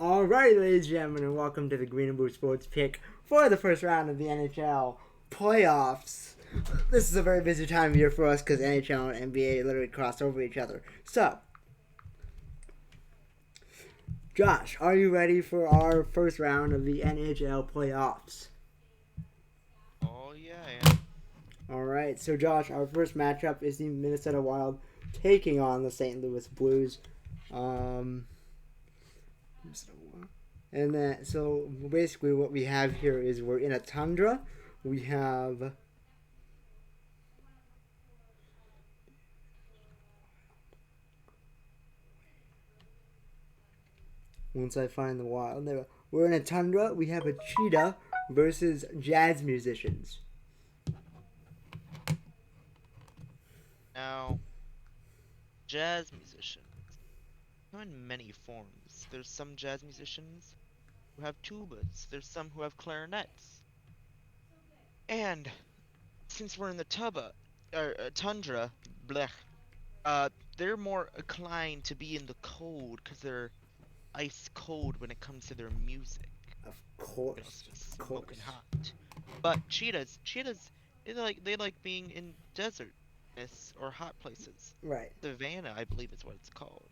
Alright, ladies and gentlemen, and welcome to the Green and Blue Sports Pick for the first round of the NHL playoffs. This is a very busy time of year for us because NHL and NBA literally cross over each other. So, Josh, are you ready for our first round of the NHL playoffs? Oh yeah, I am. Alright, so Josh, our first matchup is the Minnesota Wild taking on the St. Louis Blues. And then, so basically, what we have here is we're in a tundra. We have once I find the wild, we're in a tundra. We have a cheetah versus jazz musicians. Now, jazz musicians come in many forms. There's some jazz musicians who have tubas. There's some who have clarinets. And since we're in the tundra, blech, uh, they're more inclined to be in the cold because they're ice cold when it comes to their music. Of You know, course, of smoking course. hot. But cheetahs, they like being in desertness or hot places. Right. Savannah, I believe is what it's called.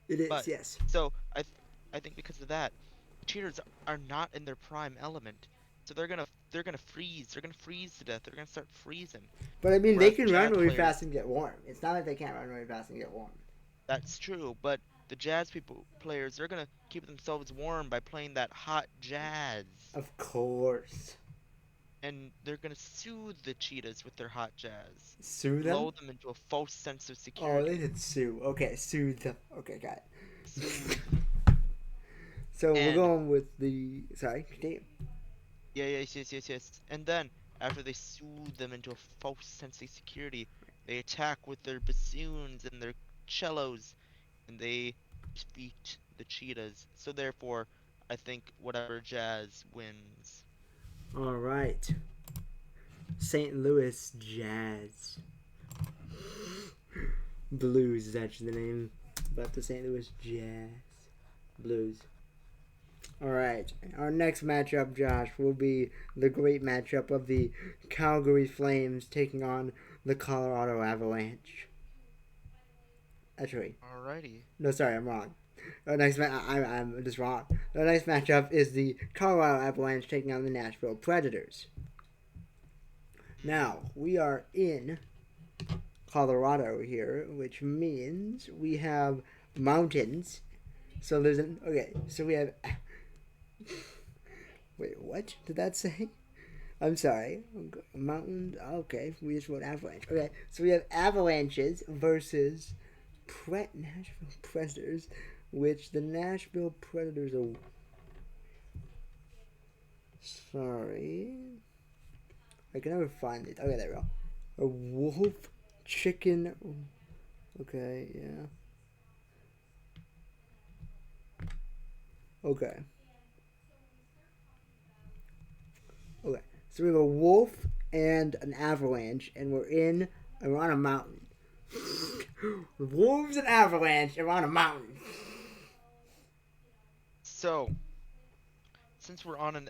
It is, But yes. so I think because of that, cheaters are not in their prime element. So they're gonna freeze. They're gonna freeze to death. They're gonna start freezing. But I mean, they Whereas can run jazz really fast players, and get warm. It's not like they can't run really fast and get warm. that's true, but the jazz people players, they're gonna keep themselves warm by playing that hot jazz. Of course. And they're gonna soothe the cheetahs with their hot jazz. Sue them? Lull them into a false sense of Oh, they security. did sue. Okay, sue them. Okay, got it. Soothe. So we're And going with the. Sorry, continue. yeah, yes. And then, after they soothe them into a false sense of security, they attack with their bassoons and their cellos, and they defeat the cheetahs. So therefore, I think whatever jazz wins. All right. St. Louis Jazz. Blues is actually the name, but the St. Louis Jazz Blues. All right, our next matchup, Josh, will be the great matchup of the Calgary Flames taking on the Colorado Avalanche. Actually, Alrighty. no, sorry, I'm wrong. I'm just wrong. The next matchup is the Colorado Avalanche taking on the Nashville Predators. Now, we are in Colorado here, which means we have mountains. So there's an. Okay, so we have. Wait, what did that say? I'm sorry. Mountains. Okay, we just wrote avalanche. Okay, so we have avalanches versus Nashville Predators, which the Nashville Predators are. Sorry. I can never find it. Okay, there we go. A wolf, chicken. Okay, yeah. Okay. Okay. So we have a wolf and an avalanche, and we're on a mountain. Wolves and avalanche, and we're on a mountain. So, since we're on a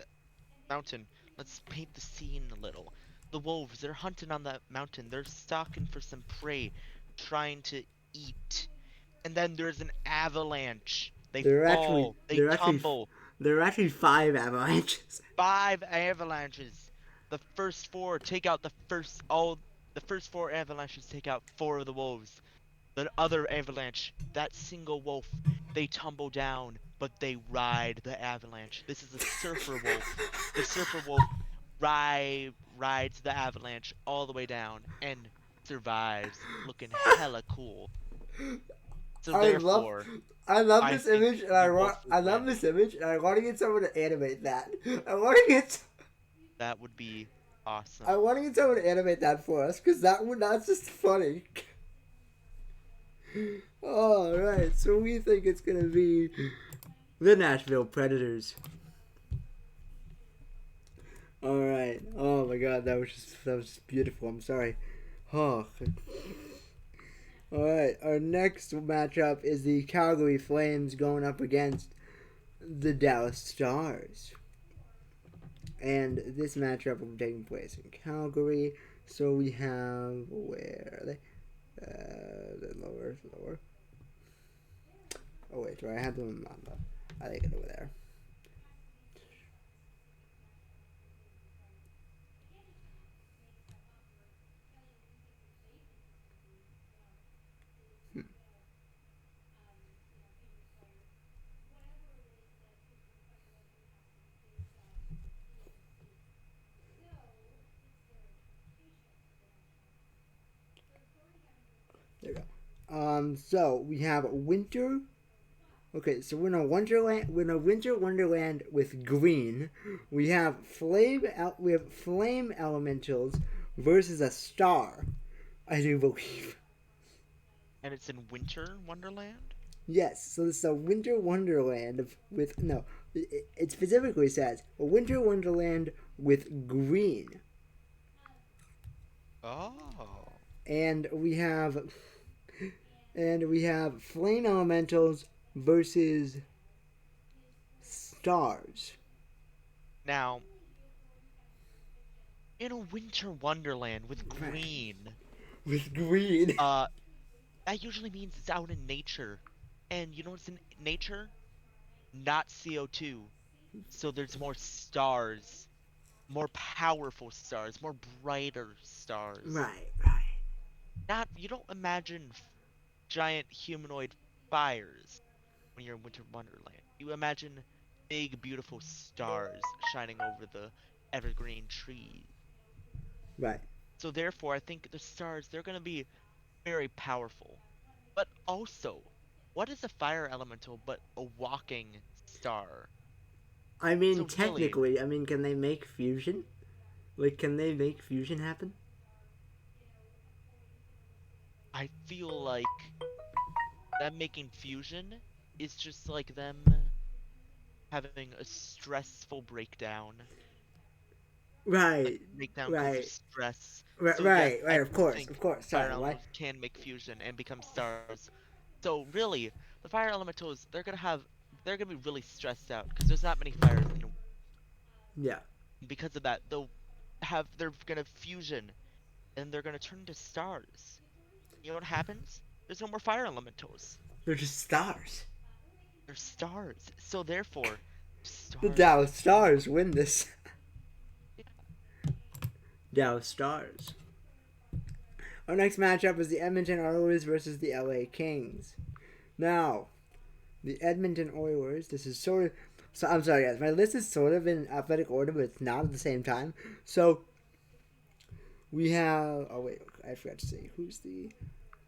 mountain, let's paint the scene a little. The wolves, they're hunting on that mountain. They're stalking for some prey, trying to eat. And then there's an avalanche. They There are actually fall, they there are actually tumble. there are actually five avalanches. Five avalanches. The first four avalanches take out four of the wolves. The other avalanche, that single wolf, they tumble down, but they ride the avalanche. This is a surfer wolf. The surfer wolf rides the avalanche all the way down and survives, looking hella cool. So I love therefore, I love I this think image, and the wolf I would love win. this image, and I want to get someone to animate that. I want to get That would be I awesome. want to get someone to animate that for us because that's just funny. All right, so we think it's gonna be the Nashville Predators. All right. Oh my God, that was just beautiful. I'm sorry. Oh. All right. Our next matchup is the Calgary Flames going up against the Dallas Stars. And this matchup will be taking place in Calgary. So we have, where are they? Lower. Oh wait, do I have them on the? I think it's over there. There we go. So we have winter. Okay, so we're in a wonderland. We're in a winter wonderland with green. We have We have flame elementals versus a star. I do believe. And it's in Winter Wonderland? Yes, so this is a winter wonderland with no. It specifically says a winter wonderland with green, Oh. and we have flame elementals versus stars. Now, in a Winter Wonderland with Right. green, With green. uh, that usually means it's out in nature. And you know what's in nature? Not CO2. So there's more stars, more powerful stars, more brighter stars. Right. Not, you don't imagine giant humanoid fires when you're in Winter Wonderland. You imagine big, beautiful stars shining over the evergreen trees. Right. So therefore, I think the stars, they're going to be very powerful. But also, what is a fire elemental but a walking star? I mean, So really, technically, can they make fusion? Like, can they make fusion happen? I feel like them making fusion is just like them having a stressful breakdown. Like Right. breakdown because of Right. stress. Right. So yes, Right. I Of do course. think Of course. fire Sorry. Why? elementals can make fusion and become stars. So really, the fire elementals, they're gonna be really stressed out because there's not many fires in. Yeah. Because of that, they're gonna fusion and they're gonna turn into stars. You know what happens? There's no more fire elementals. They're just stars. They're stars. So therefore, The stars Dallas become powerful. Stars win this. Yeah. Dallas Stars. Our next matchup is the Edmonton Oilers versus the LA Kings. Now, the Edmonton Oilers. This is sort of. So I'm sorry, guys. My list is sort of in alphabetic order, but it's not at the same time. So we have. Oh wait, I forgot to say who's the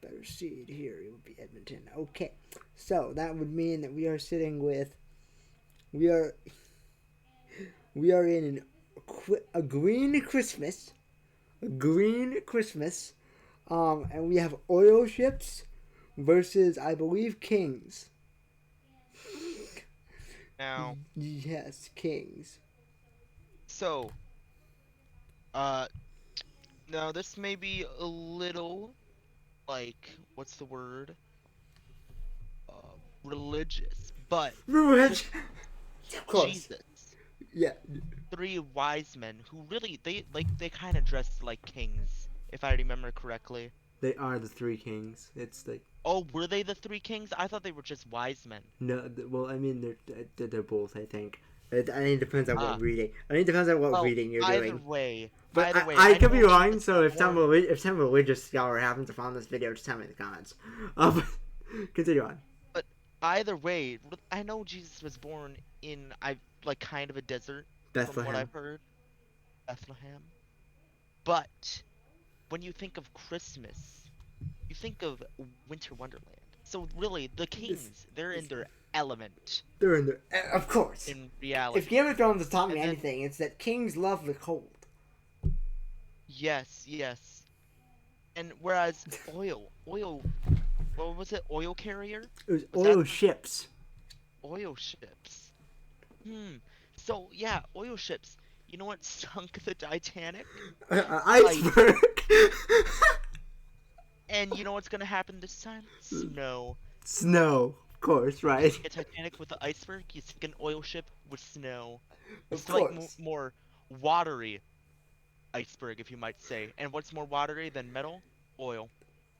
better seed here. It would be Edmonton. Okay, so that would mean that we are sitting with. We are. We are in a green Christmas. A green Christmas. And we have oil ships versus, I believe, kings. Now, Yes, kings. so, uh, now this may be a little like, what's the word? Religious, but Revenge. just Of course. Jesus, Yeah, three wise men who really they kind of dressed like kings, if I remember correctly. they are the three kings. It's like Oh, were they the three kings? I thought they were just wise men. no. Well, they're both. I think. I mean, it depends on what Ah, reading. I mean, it depends on what well, reading you're either doing. way, But I I could be know wrong. Jesus So was if born. some religious scholar happens to find this video, just tell me in the comments. Um, continue on. But either way, I know Jesus was born in like kind of a desert, from what Bethlehem. I've heard, Bethlehem. But when you think of Christmas, you think of Winter Wonderland. So really, the This, kings, they're in this their element they're in there. Of course. in If reality. Game of Thrones has taught me And then anything, it's that kings love the cold. yes. And whereas oil, what was it? Oil carrier? It was Was that oil ships. oil ships? Hmm. So yeah, oil ships. You know what sunk the Titanic? Ice. Iceberg. And you know what's gonna happen this time? Snow. Snow. Of course, You right. sink a Titanic with an iceberg. You sink an oil ship with snow. Of It's like course. more watery iceberg, if you might say. And what's more watery than metal? Oil.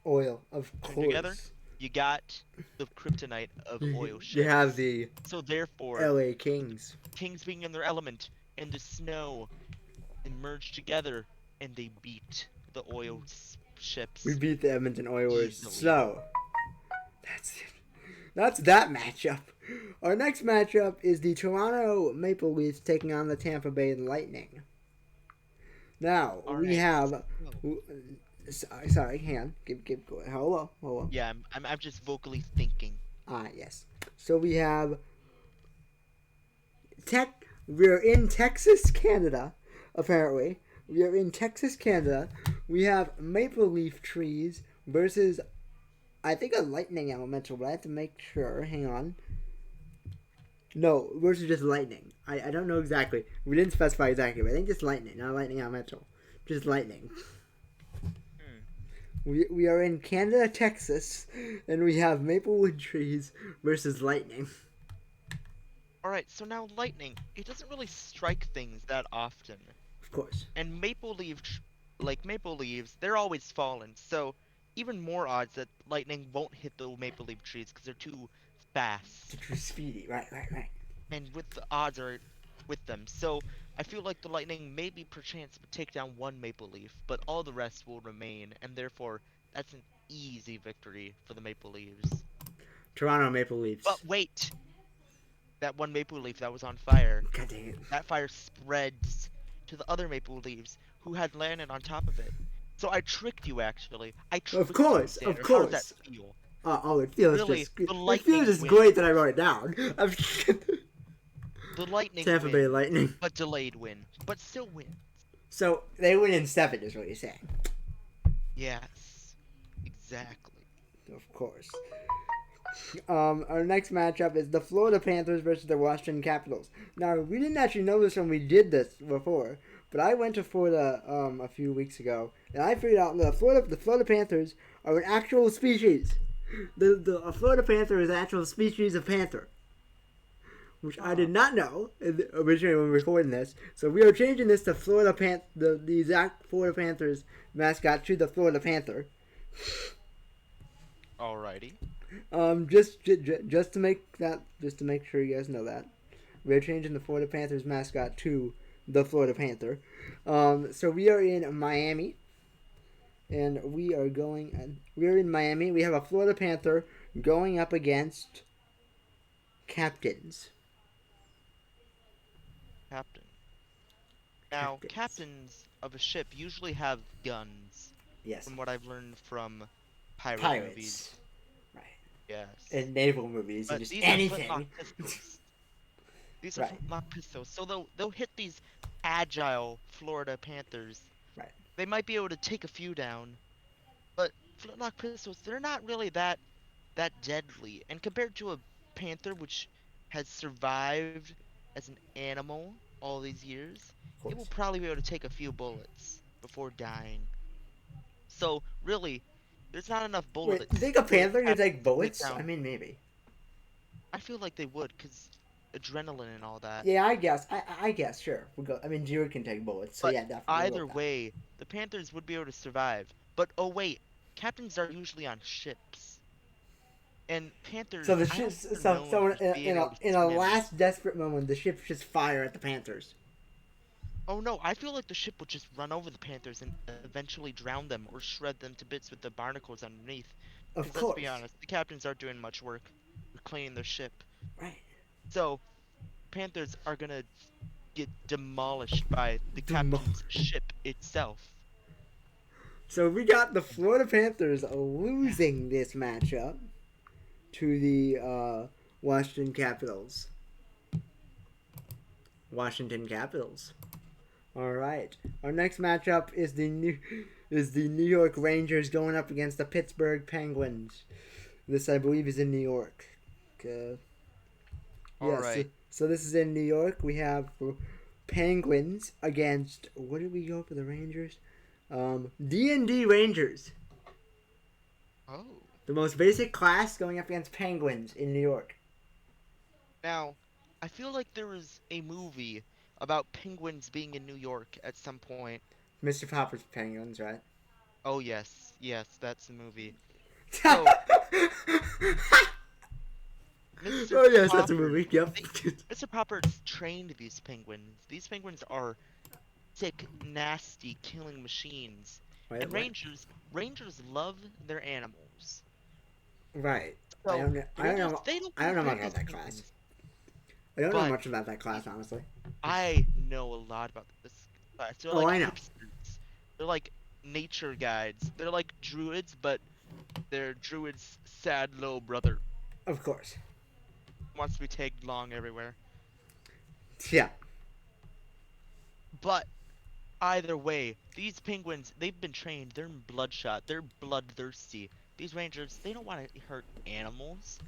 Oil, of Two together, course. you got the kryptonite of oil You have ships. the So therefore, LA Kings. kings being in their element and the snow, they merge together and they beat the We ships beat the Edmonton Oilers. easily. So, that's it. That's that matchup. Our next matchup is the Toronto Maple Leafs taking on the Tampa Bay Lightning. Now, All we right. have. So, Sorry, hang on. Keep going. Hello, hello. yeah, I'm just vocally thinking. Yes. So we have We're in Texas, Canada. Apparently, we are in Texas, Canada. We have maple leaf trees versus, I think, a lightning elemental, but I have to make sure. Hang on. No, versus just lightning. I don't know exactly. We didn't specify exactly, but I think just lightning, not lightning elemental. Just lightning. Hmm. We are in Canada, Texas, and we have maplewood trees versus lightning. All right. So now lightning, it doesn't really strike things that often. Of course. And like maple leaves, they're always fallen. So even more odds that lightning won't hit the maple leaf trees because they're too Too fast. speedy. Right. And with the odds are with them. So I feel like the lightning maybe perchance would take down one maple leaf, but all the rest will remain, and therefore that's an easy victory for the maple leaves. Toronto Maple But Leafs. wait, that one maple leaf that was on fire, God dang it. that fire spreads to the other maple leaves who had landed on top of it. So I tricked you, actually. I Of tricked you, course, of Xander. How does that course. feel? It feels Really, just the it feels lightning just win. great that I wrote it down. The lightning Tampa Bay win, Lightning. but delayed win, but still win. So they win in 7, is what you're saying. Yes, exactly. Of course. Our next matchup is the Florida Panthers versus the Washington Capitals. Now, we didn't actually know this when we did this before, but I went to Florida a few weeks ago, and I figured out the Florida Panthers are an actual species. The Florida Panther is an actual species of panther, which I did not know originally when we were recording this. So we are changing this to the exact Florida Panthers mascot to the Florida Panther. Alrighty. Just to make sure you guys know that we're changing the Florida Panthers mascot to the Florida Panther. So we are in Miami, and we're in Miami. We have a Florida Panther going up against captains. Captain. Now, Captains. captains of a ship usually have guns, Yes. from what I've learned from pirate Pirates. movies. Right. Yes. And naval movies and But just these are flintlock anything. pistols. These are Right. flintlock pistols. So they'll hit these agile Florida Panthers. Right. They might be able to take a few down, but flintlock pistols, they're not really that deadly. And compared to a panther which has survived as an animal all these years, Of it will course. probably be able to take a few bullets before dying. So really, there's not enough Wait, you bullets think a for the panther can captain take to take bullets? I down. mean, maybe. I feel like they would, cause adrenaline and all that. Yeah, I guess. I guess. Sure. We'll go. I mean, deer can take bullets, so But yeah, definitely we'll go either with that. way, the Panthers would be able to survive. But oh wait, captains are usually on ships. And So Panthers, the I don't ships. think they're known for being able to In a swim. last desperate moment, the ships just fire at the Panthers. Oh no, I feel like the ship would just run over the Panthers and eventually drown them or shred them to bits with the barnacles underneath. Of Because let's be course. honest, the captains aren't doing much work. They're cleaning their ship. Right. So, Panthers are gonna get demolished by the Demo- captain's ship itself. So we got the Florida Panthers Yeah. losing this matchup to the Washington Capitals. Washington Capitals. All right. Our next matchup is the New York Rangers going up against the Pittsburgh Penguins. This I believe is in New York. Yes. Alright. So this is in New York. We have Penguins against what did we go for the Rangers? D&D Rangers. Oh. The most basic class going up against Penguins in New York. Now, I feel like there was a movie about penguins being in New York at some point. Mr. Popper's Penguins, right? Oh yes, yes, that's the movie. So, Mr. Oh yes, that's a Popper, movie. Yep. they, Mr. Popper's trained these penguins. These penguins are sick, nasty, killing machines. Wait, And what? Rangers love their animals. Right. I So don't know. the I don't Rangers, know. they don't I don't want to know much hurt about these that class. penguins. I don't know But much about that the- class, honestly. I know a lot about this class. They're Oh, like I know. hipsters. They're like nature guides. They're like druids, but they're druids' sad little brother. Of course. Wants to be tagged along everywhere. Yeah. But either way, these penguins, they've been trained. They're bloodshot. They're bloodthirsty. These rangers, they don't want to hurt animals.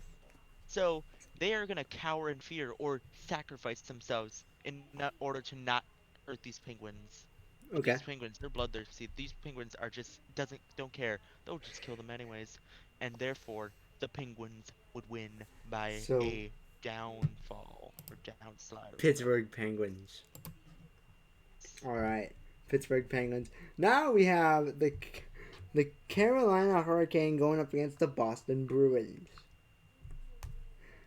So they are going to cower in fear or sacrifice themselves in order to not hurt these penguins. But Okay. these penguins, they're bloodthirsty. These penguins are just don't care. They'll just kill them anyways, and therefore the penguins would win by So a downfall or downslide or whatever. Pittsburgh Penguins. All right. Pittsburgh Penguins. Now we have the Carolina Hurricane going up against the Boston Bruins.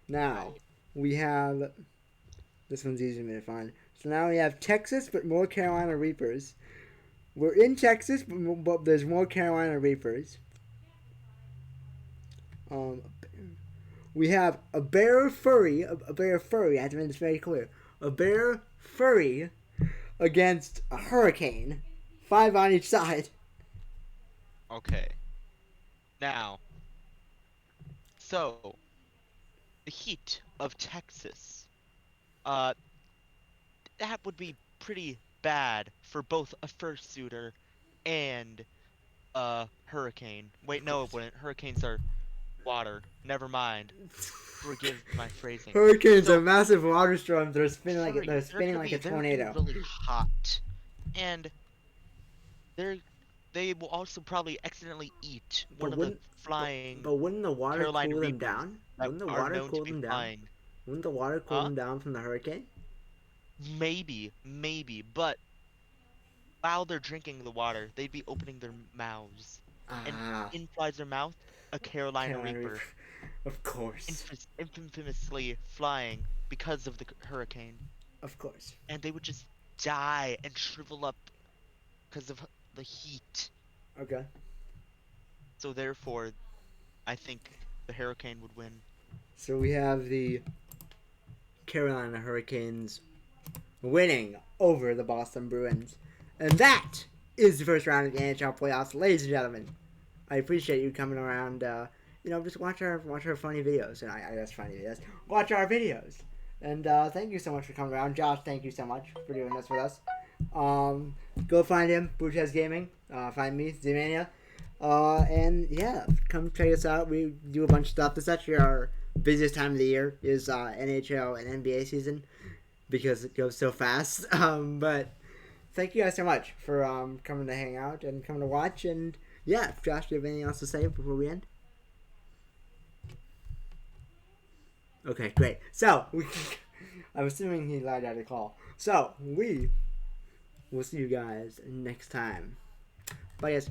Now Right. we have this one's easy for me to find. So now we have Texas, but more Carolina Reapers. We're in Texas, but there's more Carolina Reapers. Um, we have a bear furry, a bear furry. I have to make this very clear. A bear furry against a hurricane, 5 on each side. Okay. Now, so the heat of Texas, uh, that would be pretty bad for both a fursuiter and a hurricane. Wait, Of no, it course. wouldn't. Hurricanes are water. Never mind. Forgive my phrasing. Hurricanes are So, massive water storms. They're spinning hurry, like a they're gonna be tornado. really hot, and they're they will also probably accidentally eat But one of the wouldn't flying but wouldn't the water Carolina cool them Reapers down? that Wouldn't the are water known to cool be them down? flying. Wouldn't the water cool Huh? them down from the hurricane? Maybe, but while they're drinking the water, they'd be opening their mouths, and Ah, in flies their mouth a Carolina Carolina Reaper, Reaper. Of course. infamously flying because of the hurricane, Of course. and they would just die and shrivel up because of the heat. Okay. So therefore, I think the hurricane would win. So we have the Carolina Hurricanes winning over the Boston Bruins. And that is the first round of the NHL playoffs, ladies and gentlemen. I appreciate you coming around. Just watch our funny videos, and I guess funny videos. Watch our videos, and thank you so much for coming around, Josh. Thank you so much for doing this with us. Go find him, Buches Gaming. Find me, Z-Mania. And yeah, come check us out. We do a bunch of stuff. This is actually our busiest time of the year is NHL and NBA season because it goes so fast. But thank you guys so much for coming to hang out and coming to watch. And yeah, Josh, do you have anything else to say before we end? Okay, great. So I'm assuming he lied out a call. So we will see you guys next time. Bye, guys.